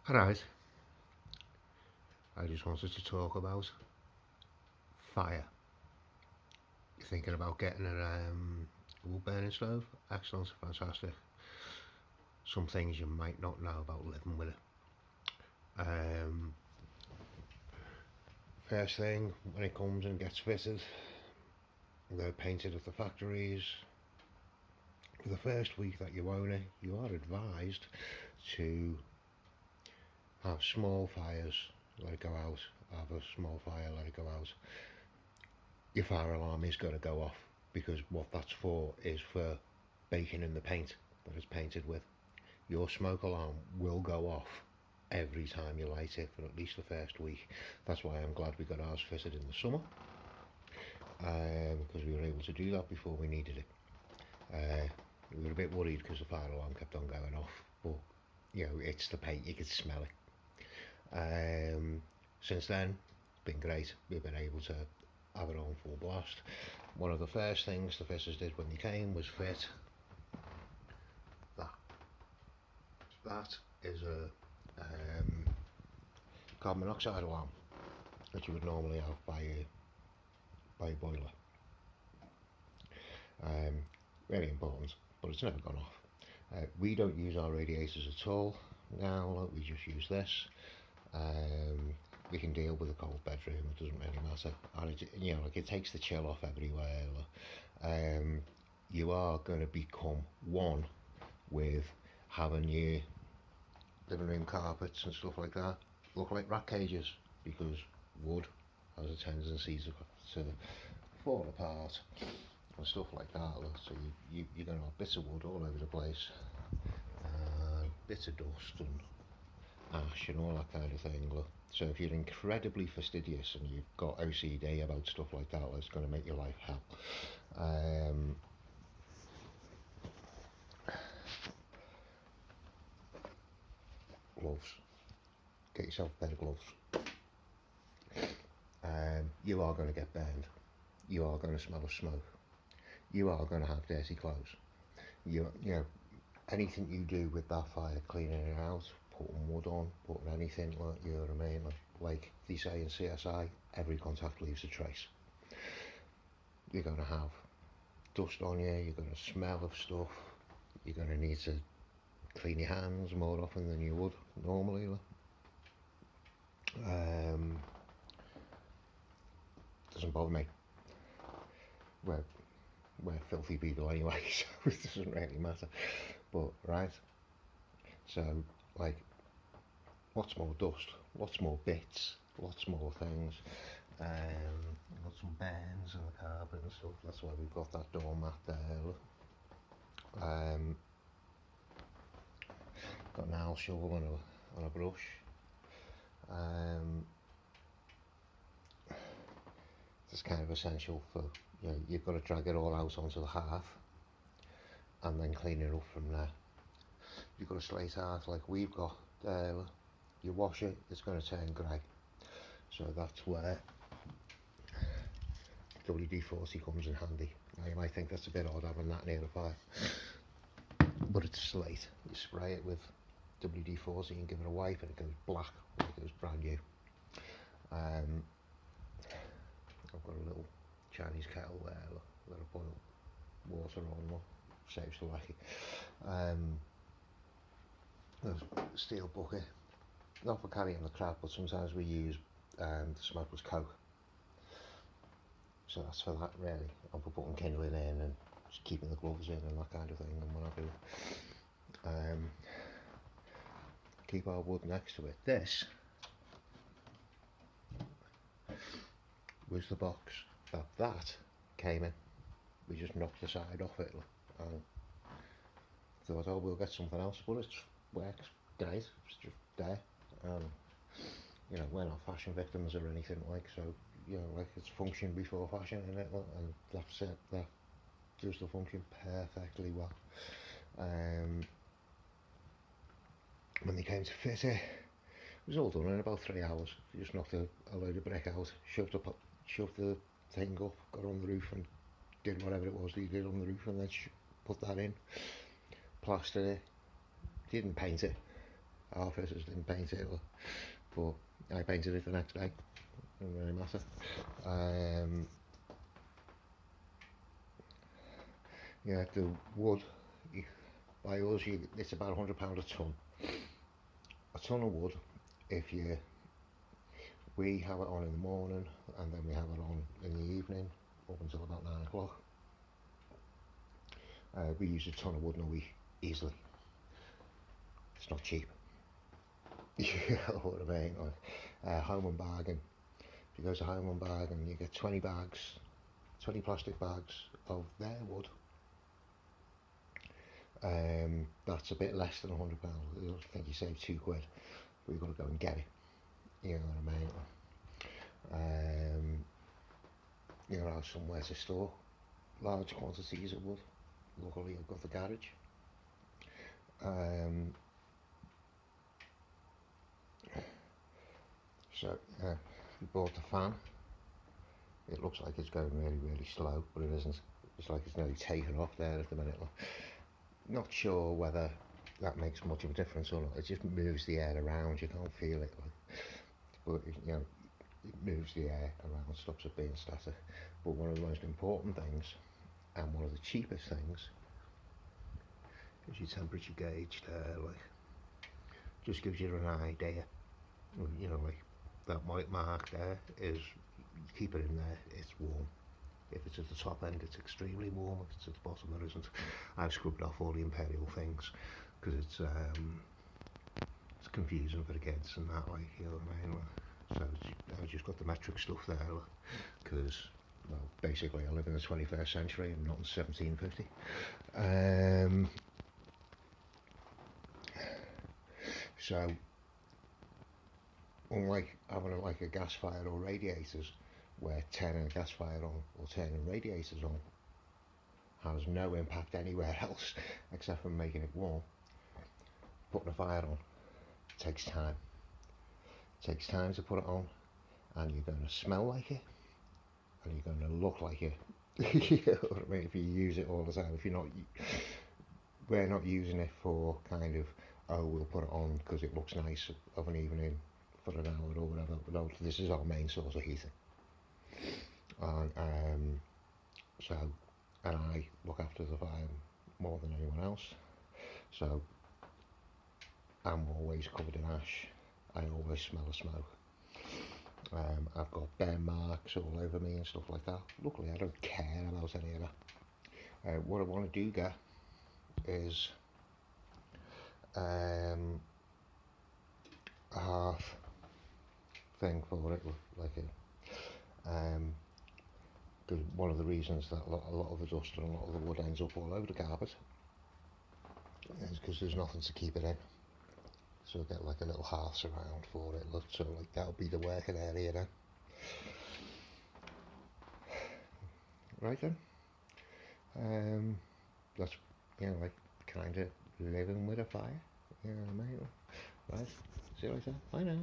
Alright, I just wanted to talk about fire. You're thinking about getting a wood burning stove? Excellent, fantastic. Some things you might not know about living with it. Um, First thing, when it comes and gets fitted, they're painted at the factories. For the first week that you own it, you are advised to have small fires, let it go out, have a small fire, let it go out. Your fire alarm is going to go off because what that's for is for baking in the paint that it's painted with. Your smoke alarm will go off every time you light it for at least the first week. That's why I'm glad we got ours fitted in the summer, because we were able to do that before we needed it. We were a bit worried because the fire alarm kept on going off, but it's the paint, you could smell it. Since then, it's been great. We've been able to have it on full blast. One of the first things the fitters did when they came was fit that. That is a carbon monoxide alarm that you would normally have by a boiler. Really important, but it's never gone off. We don't use our radiators at all now. We just use this. We can deal with a cold bedroom. It doesn't really matter. And it takes the chill off everywhere. You are going to become one with having your living room carpets and stuff like that look like rat cages, because wood has a tendency to fall apart and stuff like that. So you're going to have bits of wood all over the place, bits of dust and ash and all that kind of thing. So if you're incredibly fastidious and you've got OCD about stuff like that, it's going to make your life hell. Gloves. Get yourself a pair of gloves. You are going to get burned. You are going to smell of smoke. You are going to have dirty clothes. Anything you do with that fire, cleaning it out, putting wood on, putting anything, you know what I mean? Like they say in CSI, every contact leaves a trace. You're going to have dust on you, you're going to smell of stuff, you're going to need to clean your hands more often than you would normally. Doesn't bother me. We're filthy people anyway, so it doesn't really matter. But right, so like, lots more dust, lots more bits, lots more things. Got some burns in the carpet and stuff. That's why we've got that doormat there. Got an owl shovel and a brush. It's kind of essential for, you've got to drag it all out onto the hearth and then clean it up from there. You've got a slate hearth like we've got. You wash it, it's going to turn grey. So that's where WD-40 comes in handy. Now you might think that's a bit odd having that near a fire, but it's slate. You spray it with WD-40 and give it a wipe and it goes black like it was brand new. I've got a little Chinese kettle there, let it boil water on, saves the wacky. There's a steel bucket, not for carrying the crap, but sometimes we use the smokeless coke. So that's for that really, and for putting kindling in and just keeping the gloves in and that kind of thing and what have you. Keep our wood next to it. This was the box that came in. We just knocked the side off it and thought, oh, we'll get something else, but it works great. It's just there. We're not fashion victims or anything so it's function before fashion, and that's it. That does the function perfectly well. When they came to fit it, it was all done in about 3 hours. You just knocked a load of brick out, shoved the thing up, got on the roof and did whatever it was that you did on the roof, and then put that in, plastered it, didn't paint it, our fitters didn't paint it, but I painted it the next day. Didn't really matter. Yeah, the wood, by us, it's about £100 a tonne. A tonne of wood, if you, we have it on in the morning and then we have it on in the evening up until about 9 o'clock. We use a tonne of wood in a week easily. It's not cheap. You know what I mean? Like, Home and Bargain. If you go to Home and Bargain, you get 20 bags, 20 plastic bags of their wood. That's a bit less than £100. I think you save £2, but you've got to go and get it. You know what I mean? You know, have somewhere to store large quantities of wood. Luckily, I've got the garage. So we bought the fan. It looks like it's going really slow, but it isn't. It's like it's nearly taken off there at the minute. Not sure whether that makes much of a difference or not. It just moves the air around. You can't feel it, but you know, it moves the air around, stops it being static. But one of the most important things, and one of the cheapest things, is your temperature gauge there. Like, just gives you an idea. You know, like that white mark there is, keep it in there. It's warm. If it's at the top end, it's extremely warm. If it's at the bottom, there isn't. I've scrubbed off all the imperial things because it's confusing for the kids and that, like, you know what I mean? So I've just got the metric stuff there because, well, basically I live in the 21st century and not in 1750. So unlike having like a gas fire or radiators, where turning a gas fire on or turning radiators on has no impact anywhere else except for making it warm, putting a fire on takes time. It takes time to put it on, and you're going to smell like it, and you're going to look like it. You know what I mean? If you use it all the time, we're not using it for kind of, oh, we'll put it on because it looks nice of an evening for an hour or whatever. But no, this is our main source of heating. And I look after the fire more than anyone else, so I'm always covered in ash. I always smell of smoke. I've got burn marks all over me and stuff like that. Luckily, I don't care about any of that. What I want to do get is a half thing for it, like because one of the reasons that a lot of the dust and a lot of the wood ends up all over the carpet is because there's nothing to keep it in. So I get like a little half surround for it. So like that'll be the working area then. Right then. That's, you know, like kind of living with a fire. You know what I mean? Right. See you later. Bye now.